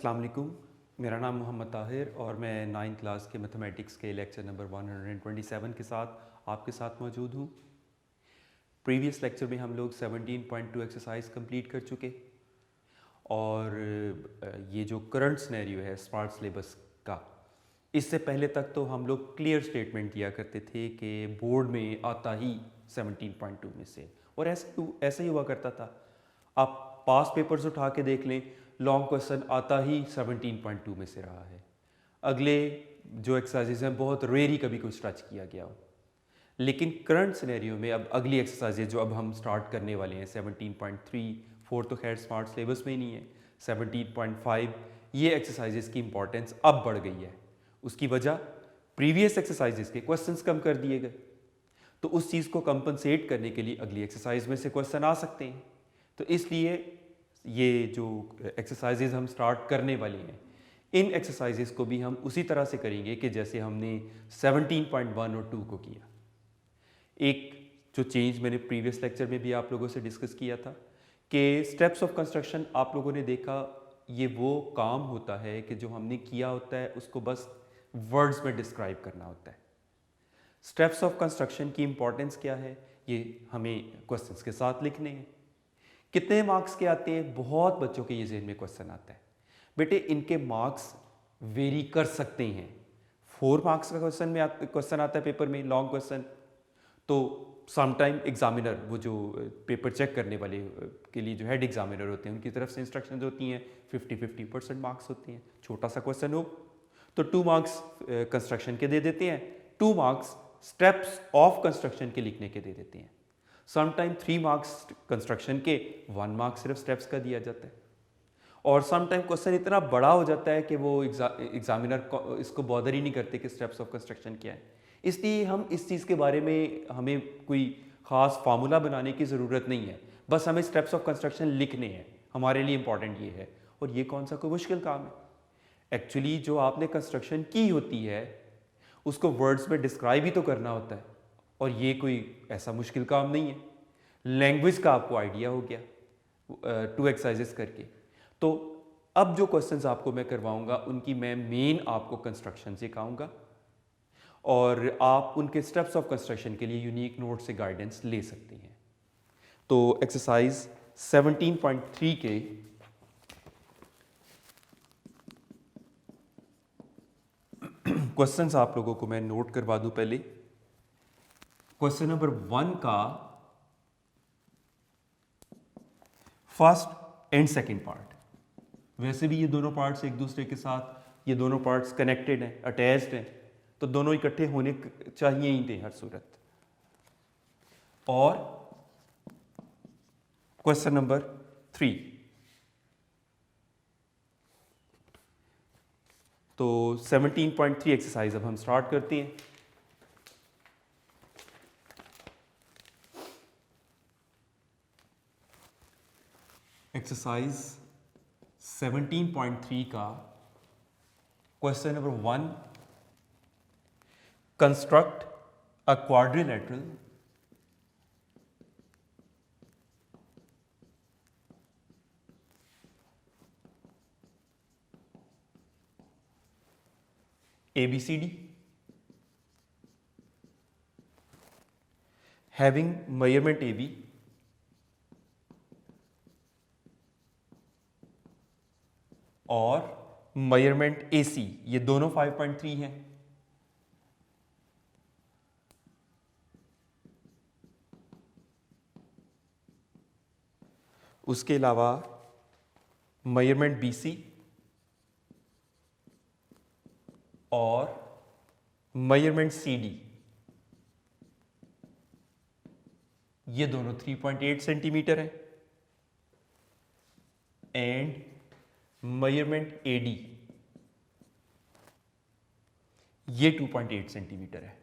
अस्सलाम वालेकुम। मेरा नाम मोहम्मद ताहिर और मैं 9th क्लास के मैथमेटिक्स के लेक्चर नंबर 127 के साथ आपके साथ मौजूद हूँ। प्रीवियस लेक्चर में हम लोग 17.2 एक्सरसाइज कंप्लीट कर चुके और ये जो करंट सिनेरियो है स्मार्ट सिलेबस का, इससे पहले तक तो हम लोग क्लियर स्टेटमेंट दिया करते थे कि बोर्ड में आता ही 17.2 में से, और ऐसा ही हुआ करता था। आप पास पेपर्स उठा के देख लें, लॉन्ग क्वेश्चन आता ही 17.2 में से रहा है। अगले जो एक्सरसाइजेज हैं बहुत रेयर ही कभी कुछ टच किया गया हो। लेकिन करंट सिनेरियो में अब अगली एक्सरसाइजेज जो अब हम स्टार्ट करने वाले हैं 17.3, 4 तो खैर स्मार्ट सिलेबस में ही नहीं है, 17.5, ये एक्सरसाइजेज की इंपॉर्टेंस अब बढ़ गई है। उसकी वजह प्रीवियस एक्सरसाइजेज के क्वेश्चंस कम कर दिए गए, तो उस चीज़ को कंपनसेट करने के लिए अगली एक्सरसाइज में से क्वेश्चन आ सकते हैं। तो इसलिए ये जो एक्सरसाइजेज हम स्टार्ट करने वाले हैं, इन एक्सरसाइजेज को भी हम उसी तरह से करेंगे कि जैसे हमने 17.1 और 2 को किया। एक जो चेंज मैंने प्रीवियस लेक्चर में भी आप लोगों से डिस्कस किया था कि स्टेप्स ऑफ कंस्ट्रक्शन आप लोगों ने देखा, ये वो काम होता है कि जो हमने किया होता है उसको बस वर्ड्स में डिस्क्राइब करना होता है। स्टेप्स ऑफ कंस्ट्रक्शन की इंपॉर्टेंस क्या है, ये हमें क्वेश्चंस के साथ लिखने हैं। कितने मार्क्स के आते हैं, बहुत बच्चों के ये ज़हन में क्वेश्चन आता है। बेटे इनके मार्क्स वेरी कर सकते हैं। 4 मार्क्स का क्वेश्चन आता है पेपर में, लॉन्ग क्वेश्चन, तो समटाइम एग्जामिनर, वो जो पेपर चेक करने वाले के लिए जो हेड एग्जामिनर होते हैं, उनकी तरफ से इंस्ट्रक्शंस होती हैं 50-50% मार्क्स होते हैं। छोटा सा क्वेश्चन हो तो 2 मार्क्स कंस्ट्रक्शन के दे देते हैं, 2 मार्क्स स्टेप्स ऑफ कंस्ट्रक्शन के लिखने के दे देते हैं। समटाइम 3 मार्क्स कंस्ट्रक्शन के, 1 मार्क सिर्फ स्टेप्स का दिया जाता है। और समटाइम क्वेश्चन इतना बड़ा हो जाता है कि वो एग्जामिनर इसको बॉदर ही नहीं करते कि स्टेप्स ऑफ कंस्ट्रक्शन क्या है। इसलिए हम इस चीज़ के बारे में हमें कोई ख़ास फार्मूला बनाने की ज़रूरत नहीं है, बस हमें स्टेप्स ऑफ कंस्ट्रक्शन लिखने हैं, हमारे लिए इंपॉर्टेंट ये है। और ये कौन सा कोई मुश्किल काम है। एक्चुअली जो आपने कंस्ट्रक्शन की होती है उसको वर्ड्स में डिस्क्राइब ही तो करना होता है, और ये कोई ऐसा मुश्किल काम नहीं है। लैंग्वेज का आपको आइडिया हो गया 2 एक्सरसाइजेस करके। तो अब जो क्वेश्चंस आपको मैं करवाऊंगा उनकी मैं मेन आपको कंस्ट्रक्शन सिखाऊंगा, और आप उनके स्टेप्स ऑफ कंस्ट्रक्शन के लिए यूनिक नोट से गाइडेंस ले सकते हैं। तो एक्सरसाइज 17.3 के क्वेश्चंस आप लोगों को मैं नोट करवा दूं। पहले क्वेश्चन नंबर 1 का फर्स्ट एंड सेकंड पार्ट, वैसे भी ये दोनों पार्ट्स एक दूसरे के साथ, ये दोनों पार्ट्स कनेक्टेड हैं, अटैच्ड हैं, तो दोनों इकट्ठे होने चाहिए ही थे हर सूरत। और क्वेश्चन नंबर 3, तो 17.3 एक्सरसाइज अब हम स्टार्ट करते हैं। एक्सरसाइज 17.3 का question number 1, construct a quadrilateral ABCD having measurement AB और मेजरमेंट AC, ये दोनों 5.3 हैं। उसके अलावा मेजरमेंट BC और मेजरमेंट CD, ये दोनों 3.8 सेंटीमीटर है। एंड मेजरमेंट AD, ये 2.8 सेंटीमीटर है।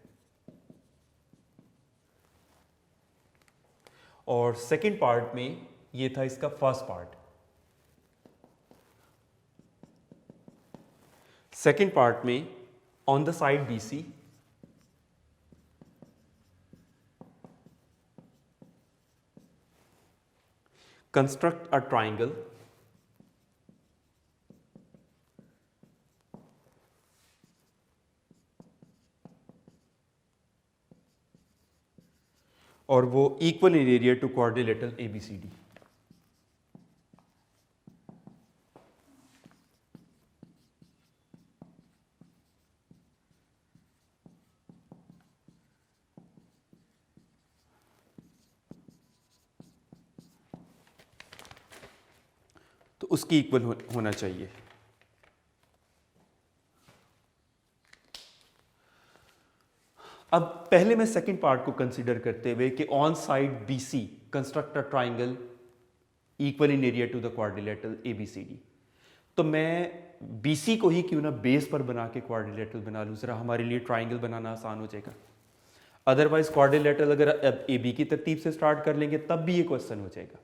और सेकंड पार्ट में ये था इसका फर्स्ट पार्ट। सेकंड पार्ट में on the side BC construct a triangle और वो equal in area to quadrilateral ABCD। तो उसकी इक्वल होना चाहिए। अब पहले मैं सेकंड पार्ट को कंसीडर करते हुए कि on side BC construct a triangle equal in area to the quadrilateral ABCD। तो मैं BC को ही क्यों ना बेस पर बना के क्वाड्रिलेटरल बना लूँ, जरा हमारे लिए ट्राइंगल बनाना आसान हो जाएगा। अदरवाइज क्वाड्रिलेटरल अगर अब AB की तरतीब से स्टार्ट कर लेंगे तब भी ये क्वेश्चन हो जाएगा।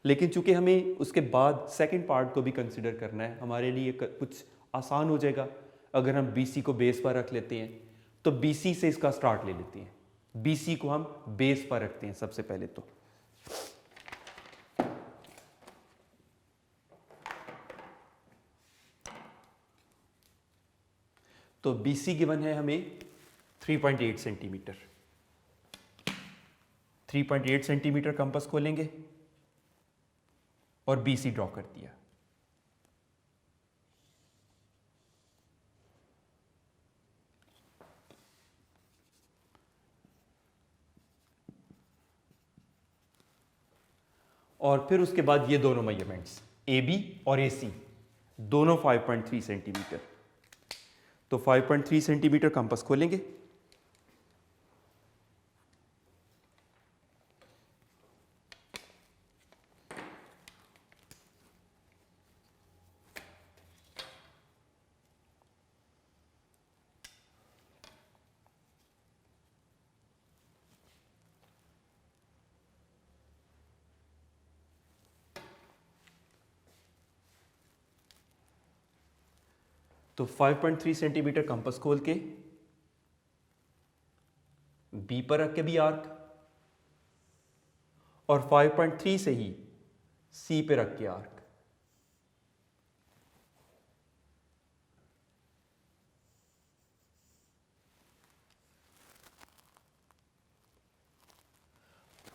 लेकिन चूंकि हमें उसके बाद सेकंड पार्ट को भी कंसिडर करना है, हमारे लिए कुछ आसान हो जाएगा अगर हम BC को बेस पर रख लेते हैं। तो BC से इसका स्टार्ट ले लेते हैं। BC को हम बेस पर रखते हैं सबसे पहले। तो BC गिवन है हमें 3.8 सेंटीमीटर। 3.8 सेंटीमीटर कंपास खोलेंगे और BC ड्रॉ कर दिया। और फिर उसके बाद ये दोनों मेजरमेंट्स AB और AC दोनों 5.3 सेंटीमीटर। तो 5.3 सेंटीमीटर कंपास खोलेंगे तो 5.3 सेंटीमीटर कंपास खोल के B पर रख के भी आर्क, और 5.3 से ही C पे रख के आर्क।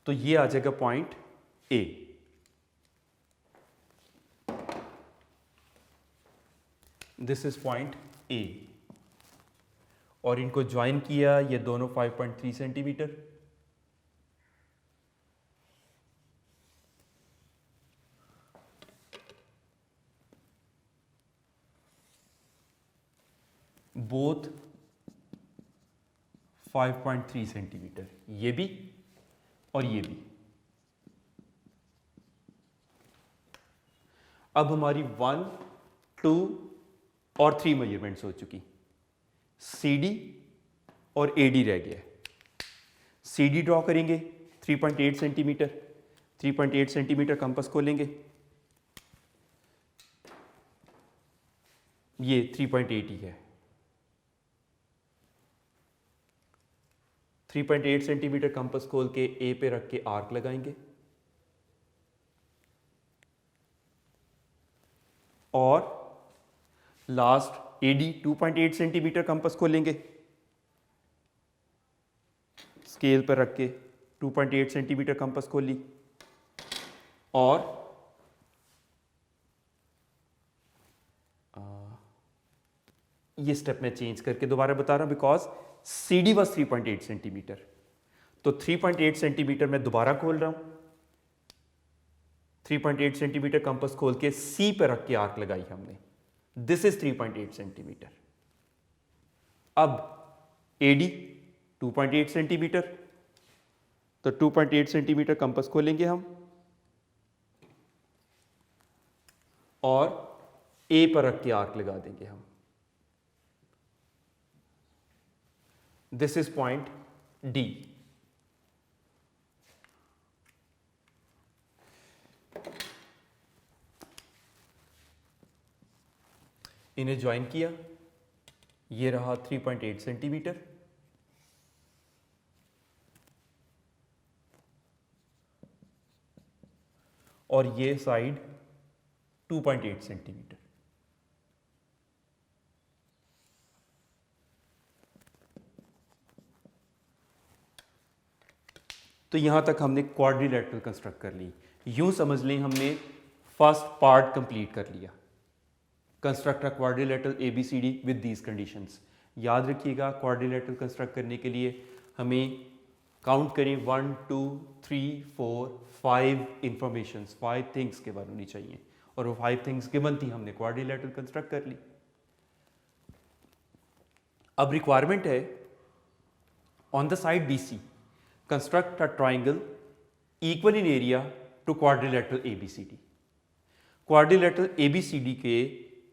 तो ये आ जाएगा point A। This is point A। और इनको ज्वाइन किया, ये दोनों 5.3 सेंटीमीटर। बोथ 5.3 सेंटीमीटर, ये भी और ये भी। अब हमारी 1, 2 और 3 मेजरमेंट्स हो चुकी। CD और AD रह गया। CD ड्रॉ करेंगे 3.8 सेंटीमीटर। 3.8 सेंटीमीटर कंपास खोलेंगे, ये 3.8 ही है। 3.8 सेंटीमीटर कंपास खोल के A पे रख के आर्क लगाएंगे, और लास्ट AD 2.8 सेंटीमीटर कंपास खोलेंगे, स्केल पर रख के 2.8 सेंटीमीटर कंपास खोली, और ये स्टेप मैं चेंज करके दोबारा बता रहा हूं बिकॉज CD वॉज 3.8 सेंटीमीटर। तो 3.8 सेंटीमीटर मैं दोबारा खोल रहा हूं। 3.8 सेंटीमीटर कंपास खोल के C पर रख के आर्क लगाई हमने। This is 3.8 centimetre. अब AD 2.8 सेंटीमीटर, तो 2.8 सेंटीमीटर कंपास खोलेंगे हम और A पर रख के आर्क लगा देंगे हम। This is point D। इन्हें ज्वाइन किया, ये रहा 3.8 सेंटीमीटर, और ये साइड 2.8 सेंटीमीटर। तो यहाँ तक हमने क्वाड्रिलेटरल कंस्ट्रक्ट कर ली। यूँ समझ लें हमने फर्स्ट पार्ट कंप्लीट कर लिया। Construct a quadrilateral ABCD with these conditions. याद रखिएगा क्वाड्रिलेटरल कंस्ट्रक्ट करने के लिए हमें काउंट करें 1 2 3 4 5 इंफॉर्मेशंस, 5 थिंग्स के बारे होनी चाहिए, और वो 5 थिंग्स गिवन थी, हमने क्वाड्रिलेटरल कंस्ट्रक्ट कर ली। अब रिक्वायरमेंट है on the side BC construct a triangle equal in area to quadrilateral ABCD। Quadrilateral ABCD के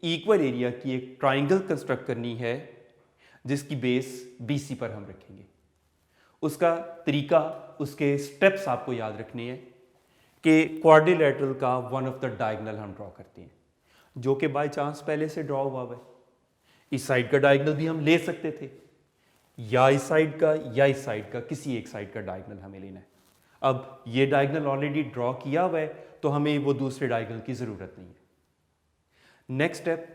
इक्वल एरिया की एक ट्राइंगल कंस्ट्रक्ट करनी है जिसकी बेस BC पर हम रखेंगे। उसका तरीका, उसके स्टेप्स आपको याद रखने हैं कि क्वाड्रिलेटरल का वन ऑफ द डायगोनल हम ड्रॉ करते हैं, जो कि बाय चांस पहले से ड्रॉ हुआ है। इस साइड का डायगोनल भी हम ले सकते थे, या इस साइड का या इस साइड का, किसी एक साइड का डायगोनल हमें लेना है। अब ये डायगोनल ऑलरेडी ड्रॉ किया हुआ है तो हमें वो दूसरे डायगोनल की ज़रूरत नहीं है। नेक्स्ट स्टेप,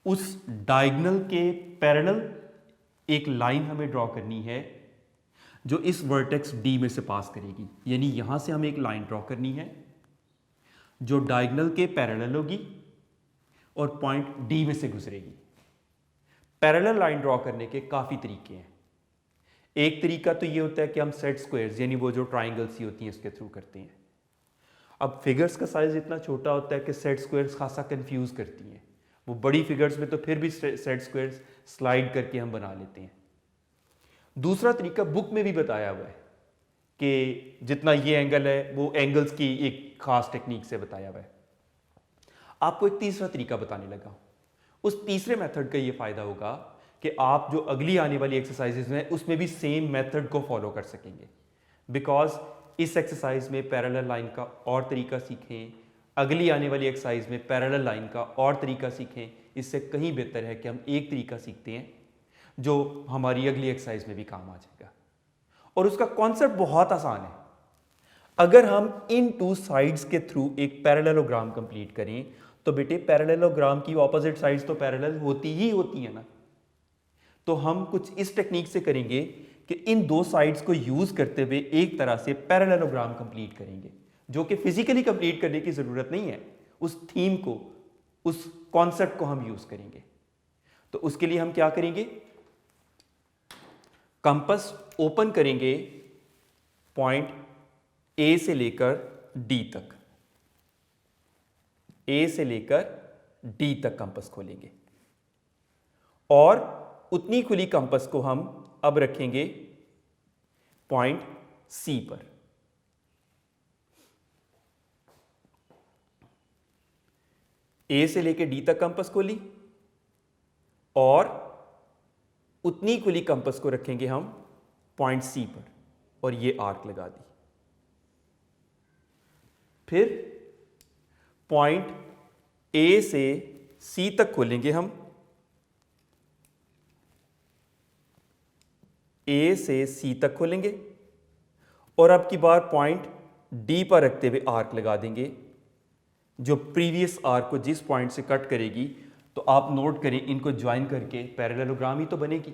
उस डायगोनल के पैरेलल एक लाइन हमें ड्रॉ करनी है जो इस वर्टेक्स D में से पास करेगी। यानी यहां से हमें एक लाइन ड्रॉ करनी है जो डायगोनल के पैरेलल होगी और पॉइंट D में से गुजरेगी। पैरेलल लाइन ड्रॉ करने के काफ़ी तरीके हैं। एक तरीका तो ये होता है कि हम सेट स्क्वायर्स, यानी वो जो ट्राइंगल्स ही होती हैं, उसके थ्रू करते हैं। अब फिगर्स का साइज इतना छोटा होता है कि सेट स्क्वायर्स खासा कंफ्यूज करती हैं। वो बड़ी फिगर्स में तो फिर भी सेट स्क्वायर्स स्लाइड करके हम बना लेते हैं। दूसरा तरीका बुक में भी बताया हुआ है कि जितना ये एंगल है वो एंगल्स की एक खास टेक्निक से बताया हुआ है। आपको एक तीसरा तरीका बताने लगा। उस तीसरे मेथड का ये फायदा होगा कि आप जो अगली आने वाली एक्सरसाइजेज में उसमें भी सेम मेथड को फॉलो कर सकेंगे, बिकॉज इस एक्सरसाइज में पैरेलल लाइन का और तरीका सीखें, अगली आने वाली एक्सरसाइज में पैरेलल लाइन का और तरीका सीखें। इससे कहीं बेहतर है कि हम एक तरीका सीखते हैं जो हमारी अगली एक्सरसाइज में भी काम आ जाएगा। और उसका कॉन्सेप्ट बहुत आसान है। अगर हम इन टू साइड्स के थ्रू एक पैरेललोग्राम कंप्लीट करें तो बेटे पैरेललोग्राम की ऑपोजिट साइड्स तो पैरेलल होती ही होती है ना। तो हम कुछ इस टेक्निक से करेंगे कि इन दो साइड्स को यूज करते हुए एक तरह से पैरेललोग्राम कंप्लीट करेंगे, जो कि फिजिकली कंप्लीट करने की जरूरत नहीं है। उस थीम को, उस कॉन्सेप्ट को हम यूज करेंगे। तो उसके लिए हम क्या करेंगे, कंपास ओपन करेंगे पॉइंट A से लेकर D तक, A से लेकर D तक कंपास खोलेंगे और उतनी खुली कंपास को हम अब रखेंगे पॉइंट C पर। A से लेकर D तक कंपास खोली और उतनी खुली कंपास को रखेंगे हम पॉइंट C पर और ये आर्क लगा दी। फिर पॉइंट A से C तक खोलेंगे हम, A से C तक खोलेंगे और अब की बार पॉइंट D पर रखते हुए आर्क लगा देंगे जो प्रीवियस आर्क को जिस पॉइंट से कट करेगी। तो आप नोट करें, इनको ज्वाइन करके पैरेललोग्राम ही तो बनेगी,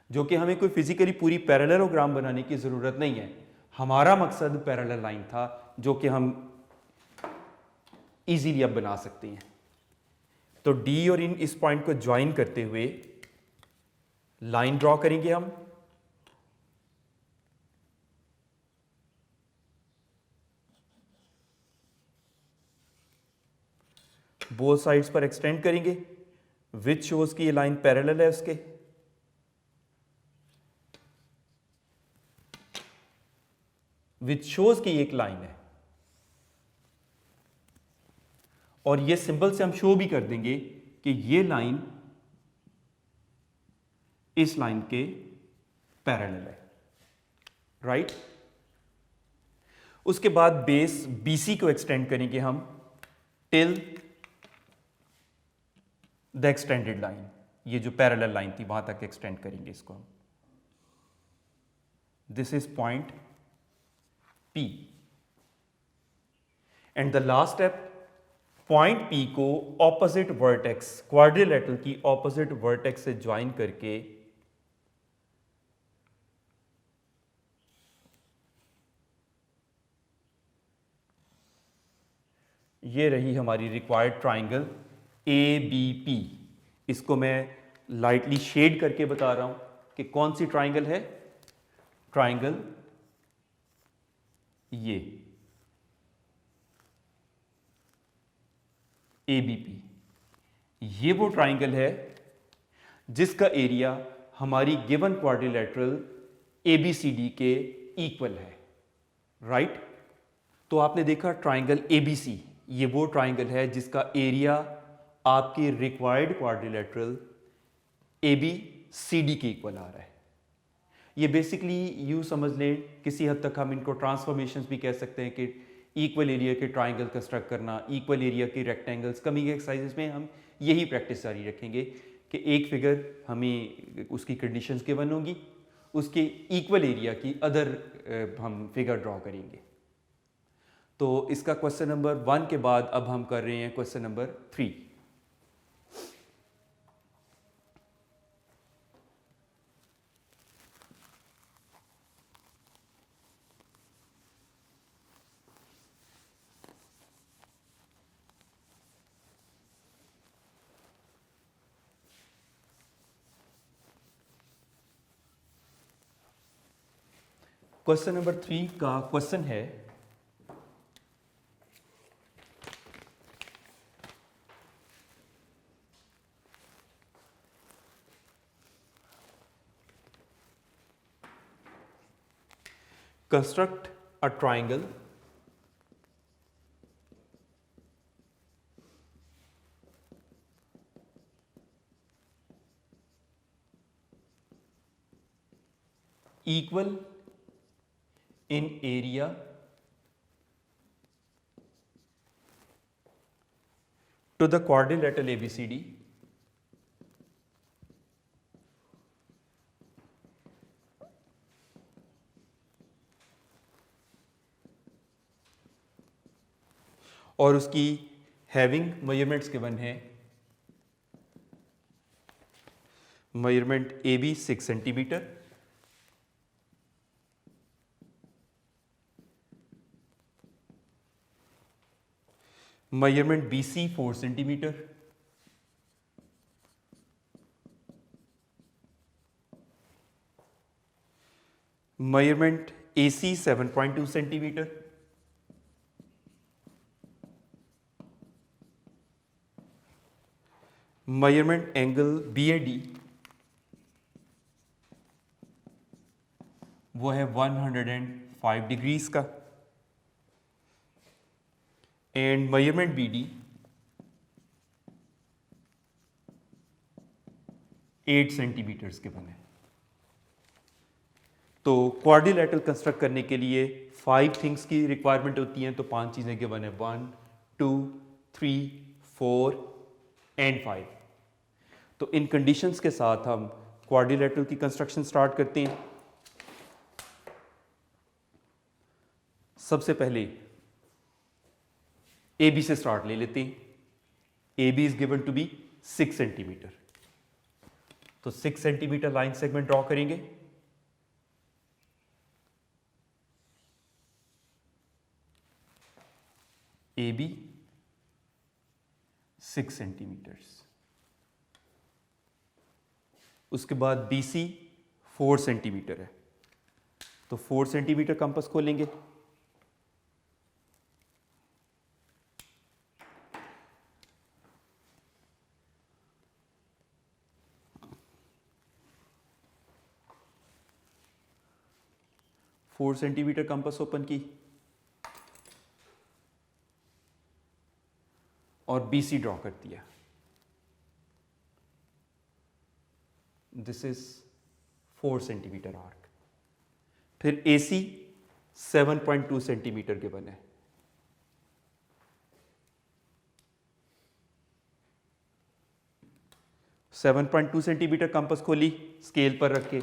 जो कि हमें कोई फिजिकली पूरी पैरेललोग्राम बनाने की ज़रूरत नहीं है। हमारा मकसद पैरेलल लाइन था जो कि हम इजीली अब बना सकते हैं। तो D और इन इस पॉइंट को ज्वाइन करते हुए लाइन ड्रॉ करेंगे हम। बोथ साइड्स पर एक्सटेंड करेंगे विच शोज की ये लाइन पैरेलल है उसके। विच शोज की एक लाइन है और ये सिंबल से हम शो भी कर देंगे कि ये लाइन इस लाइन के पैरेलल है, राइट। उसके बाद बेस BC को एक्सटेंड करेंगे हम टिल द एक्सटेंडेड लाइन। ये जो पैरेलल लाइन थी वहां तक एक्सटेंड करेंगे इसको हम। This is point P and the last step, point P को ऑपोजिट वर्टेक्स, क्वाड्रिलेटरल की ऑपोजिट वर्टेक्स से ज्वाइन करके ये रही हमारी required triangle A B P. इसको मैं लाइटली शेड करके बता रहा हूं कि कौन सी ट्राइंगल है। ट्राइंगल ये ए बी पी, ये वो ट्राइंगल है जिसका एरिया हमारी गिवन क्वाड्रिलेटरल ABCD के इक्वल है, राइट। तो आपने देखा ट्राइंगल ABC, ये वो ट्राइंगल है जिसका एरिया आपकी रिक्वायर्ड क्वाड्रिलेटरल ABCD के इक्वल आ रहा है। ये बेसिकली यूँ समझ लें, किसी हद तक हम इनको ट्रांसफॉर्मेशंस भी कह सकते हैं कि इक्वल एरिया के ट्राइंगल कंस्ट्रक्ट करना, इक्वल एरिया के रेक्टेंगल्स। कमिंग एक्सरसाइजेस में हम यही प्रैक्टिस जारी रखेंगे कि एक फिगर हमें उसकी कंडीशंस गिवन होगी, उसके इक्वल एरिया की अदर हम फिगर ड्रॉ करेंगे। तो इसका क्वेश्चन नंबर 1 के बाद अब हम कर रहे हैं क्वेश्चन नंबर 3। क्वेश्चन नंबर 3 का क्वेश्चन है, construct a triangle equal in area to the quadrilateral ABCD और उसकी हैविंग मेजरमेंट्स गिवन है। Measurement AB 6 centimetre, measurement BC 4 centimetre, measurement AC 7.2 centimetre, measurement angle BAD वो है 105 डिग्रीज का, and measurement BD 8 centimetres के बने। तो क्वाड्रिलेटरल कंस्ट्रक्ट करने के लिए 5 थिंग्स की रिक्वायरमेंट होती हैं। तो 5 चीज़ें के बने 1 2 3 4 एंड 5। तो इन कंडीशंस के साथ हम क्वाड्रिलेटरल की कंस्ट्रक्शन स्टार्ट करते हैं। सबसे पहले AB से स्टार्ट ले लेते हैं। AB is given to be 6 centimetre. तो 6 सेंटीमीटर लाइन सेगमेंट ड्रॉ करेंगे। AB 6 centimetres. उसके बाद BC 4 सेंटीमीटर है, तो 4 सेंटीमीटर कंपास खोलेंगे। फोर सेंटीमीटर कंपास ओपन की और BC ड्रॉ कर दिया। This is 4 centimetre arc. फिर AC 7.2 सेंटीमीटर के बने। सेवन 7.2 सेंटीमीटर कंपास खोली, स्केल पर रख के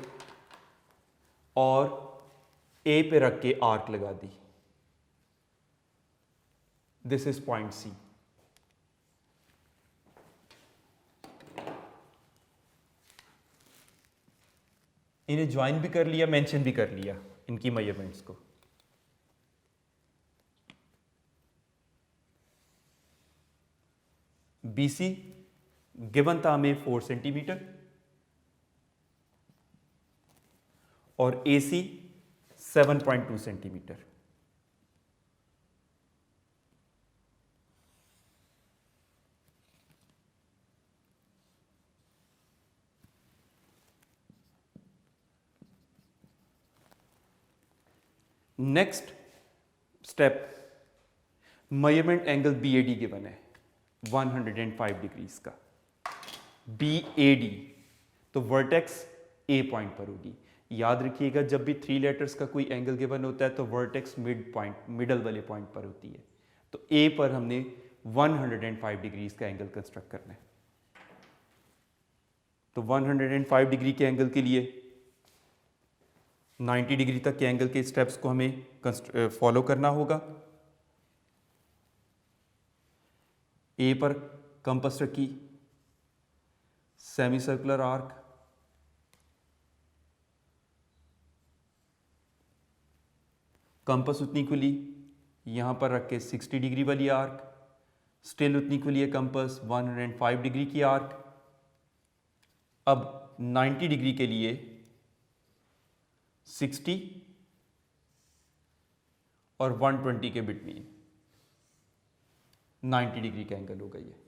और A पे रख के आर्क लगा दी। This is point C। इन्हें ज्वाइन भी कर लिया, मेंशन भी कर लिया इनकी मेजरमेंट्स को। BC गिवन था हमें 4 सेंटीमीटर और AC 7.2 centimetre. Next step, measurement angle BAD given है 105 डिग्रीज का। BAD तो वर्टेक्स A पॉइंट पर होगी। याद रखिएगा जब भी 3 लेटर्स का कोई एंगल गिवन होता है तो वर्टेक्स मिडल वाले पॉइंट पर होती है। तो A पर हमने 105 डिग्रीज का एंगल कंस्ट्रक्ट करना है। तो 105 डिग्री के एंगल के लिए 90 डिग्री तक के एंगल के स्टेप्स को हमें फॉलो करना होगा। ए पर कंपास रखी, सेमी सर्कुलर आर्क, कंपास उतनी खुली, यहां पर रख के 60 डिग्री वाली आर्क, स्टिल उतनी खुली है कंपास 105 डिग्री की आर्क। अब 90 डिग्री के लिए 60 और 120 के बिटवीन 90 डिग्री का एंगल हो गई है।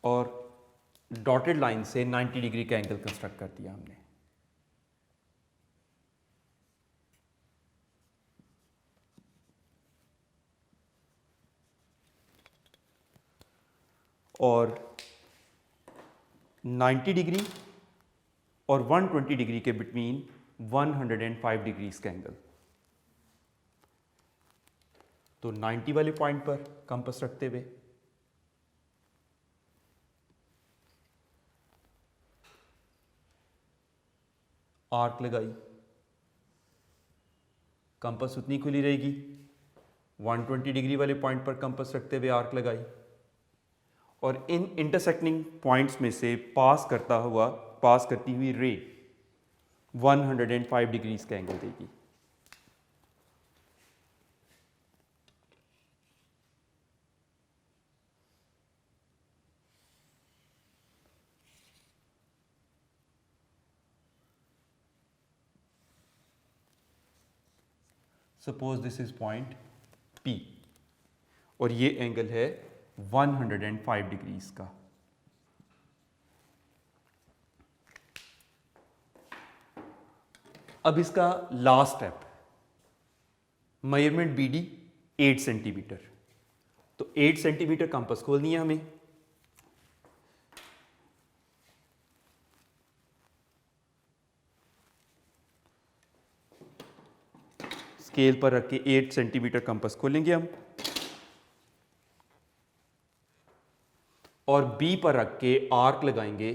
और डॉटेड लाइन से 90 डिग्री का एंगल कंस्ट्रक्ट कर दिया हमने। और 90 डिग्री और 120 डिग्री के बिटवीन 105 डिग्रीज का एंगल। तो 90 वाले पॉइंट पर कंपास रखते हुए आर्क लगाई, कंपास उतनी खुली रहेगी। 120 डिग्री वाले पॉइंट पर कंपास रखते हुए आर्क लगाई और इन इंटरसेक्टिंग पॉइंट्स में से पास करती हुई रे 105 डिग्रीज का एंगल देगी। Suppose this is point P और ये एंगल है 105 डिग्रीज का। अब इसका last step, measurement BD 8 centimetre. तो 8 सेंटीमीटर कंपास खोलनी है हमें। स्केल पर रख के 8 सेंटीमीटर कंपास खोलेंगे हम और B पर रख के आर्क लगाएंगे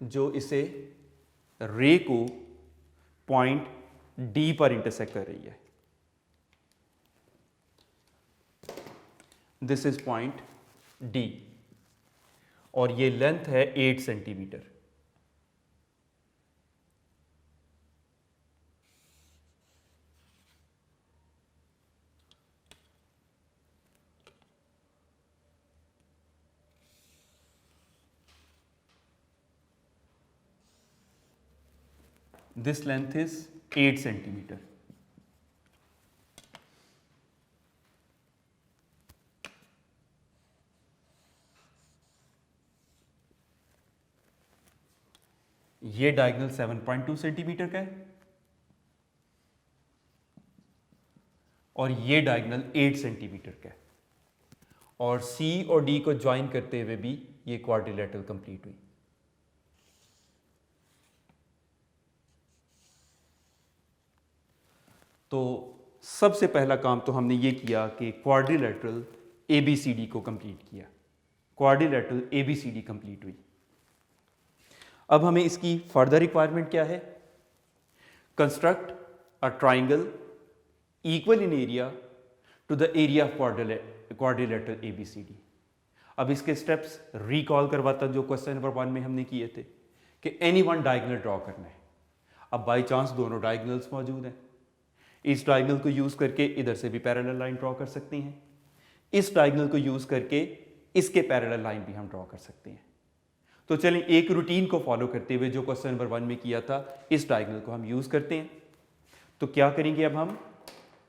जो इसे रे को पॉइंट D पर इंटरसेक्ट कर रही है। दिस इज पॉइंट D और ये लेंथ है 8 centimetre. This length is 8 centimetre. ये डायगोनल 7.2 सेंटीमीटर का है और ये डायगोनल 8 सेंटीमीटर का है और C और D को ज्वाइन करते हुए भी ये क्वाड्रिलेटरल कंप्लीट हुई। तो सबसे पहला काम तो हमने ये किया कि क्वाड्रिलेटरल ABCD को कंप्लीट किया। क्वाड्रिलेटरल ABCD कंप्लीट हुई। अब हमें इसकी फर्दर रिक्वायरमेंट क्या है? Construct a triangle equal in area to the area of quadrilateral ABCD। अब इसके स्टेप्स रिकॉल करवाता जो क्वेश्चन नंबर 1 में हमने किए थे कि एनी वन डायगोनल ड्रॉ करना है। अब बाय चांस दोनों डायगोनल्स मौजूद हैं, इस डायगोनल को यूज करके इधर से भी पैरेलल लाइन ड्रॉ कर सकती हैं, इस डायगोनल को यूज करके इसके पैरेलल लाइन भी हम ड्रॉ कर सकते हैं। तो चलें एक रूटीन को फॉलो करते हुए जो क्वेश्चन नंबर 1 में किया था इस डायगोनल को हम यूज करते हैं। तो क्या करेंगे अब हम,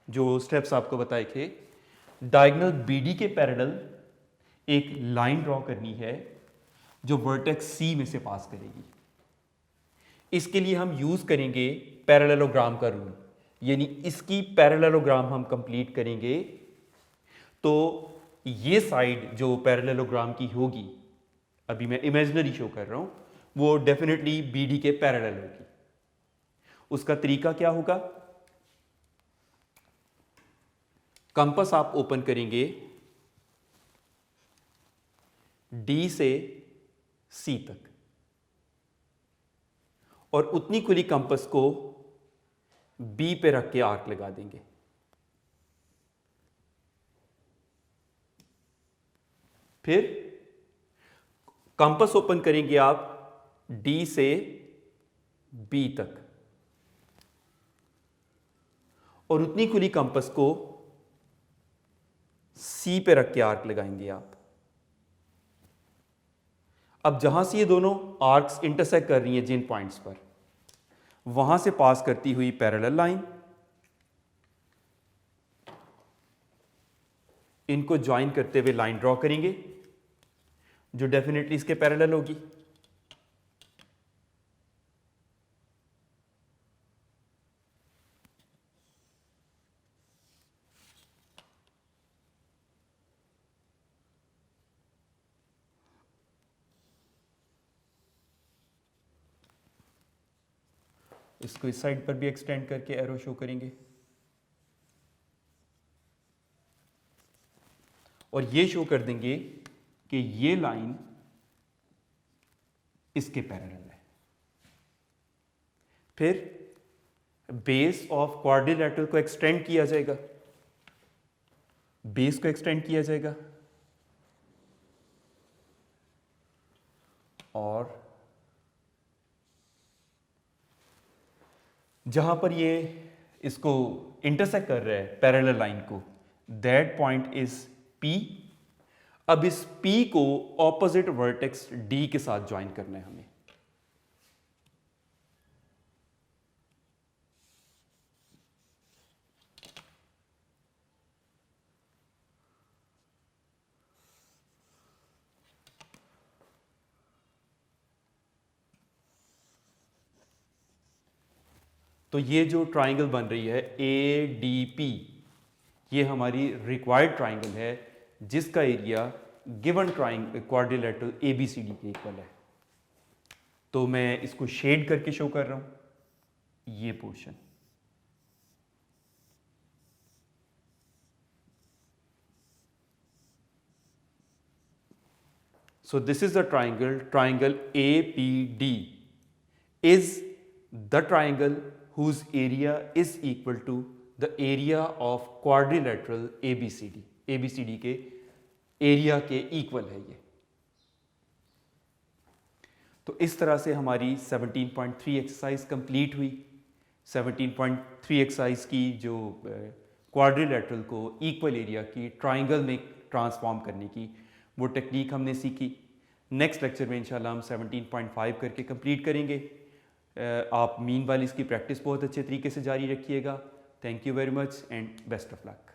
जो स्टेप्स आपको बताए थे, डायगोनल BD के पैरेलल एक लाइन ड्रॉ करनी है जो वर्टेक्स C में से पास करेगी। इसके लिए हम यूज करेंगे पैरेललोग्राम का रूल, यानी इसकी पैरेललोग्राम हम कंप्लीट करेंगे तो ये साइड जो पैरेललोग्राम की होगी, अभी मैं इमेजिनरी शो कर रहा हूं, वो डेफिनेटली BD के पैरेलल होगी। उसका तरीका क्या होगा, कंपास आप ओपन करेंगे D से C तक और उतनी खुली कंपास को B पे रख के आर्क लगा देंगे। फिर कंपास ओपन करेंगे आप D से B तक और उतनी खुली कंपास को C पे रख के आर्क लगाएंगे आप। अब जहां से ये दोनों आर्क्स इंटरसेक्ट कर रही हैं जिन पॉइंट्स पर, वहां से पास करती हुई पैरेलल लाइन, इनको ज्वाइन करते हुए लाइन ड्रॉ करेंगे जो डेफिनेटली इसके पैरेलल होगी। इसको इस साइड पर भी एक्सटेंड करके एरो शो करेंगे और ये शो कर देंगे कि ये लाइन इसके पैरेलल है। फिर बेस ऑफ क्वाड्रिलेटरल को एक्सटेंड किया जाएगा, बेस को एक्सटेंड किया जाएगा और जहां पर ये इसको इंटरसेक्ट कर रहा है पैरेलल लाइन को, दैट पॉइंट इज P। अब इस P को ऑपोजिट वर्टेक्स D के साथ ज्वाइन करना है हमें। तो ये जो ट्राइंगल बन रही है ADP, ये हमारी रिक्वायर्ड ट्राइंगल है जिसका एरिया गिवन क्वाड्रिलेटरल ABCD के इक्वल है। तो मैं इसको शेड करके शो कर रहा हूं, ये portion. So this is the triangle APD is the triangle whose area is equal to the area of quadrilateral ABCD। ABCD के एरिया के इक्वल है ये। तो इस तरह से हमारी 17.3 एक्सरसाइज कंप्लीट हुई। 17.3 एक्सरसाइज की जो क्वाड्रिलेटरल को इक्वल एरिया की ट्राइंगल में ट्रांसफॉर्म करने की वो टेक्निक हमने सीखी। नेक्स्ट लेक्चर में इंशाल्लाह हम 17.5 करके कंप्लीट करेंगे। आप मीनवाइल इसकी प्रैक्टिस बहुत अच्छे तरीके से जारी रखिएगा। Thank you very much and best of luck.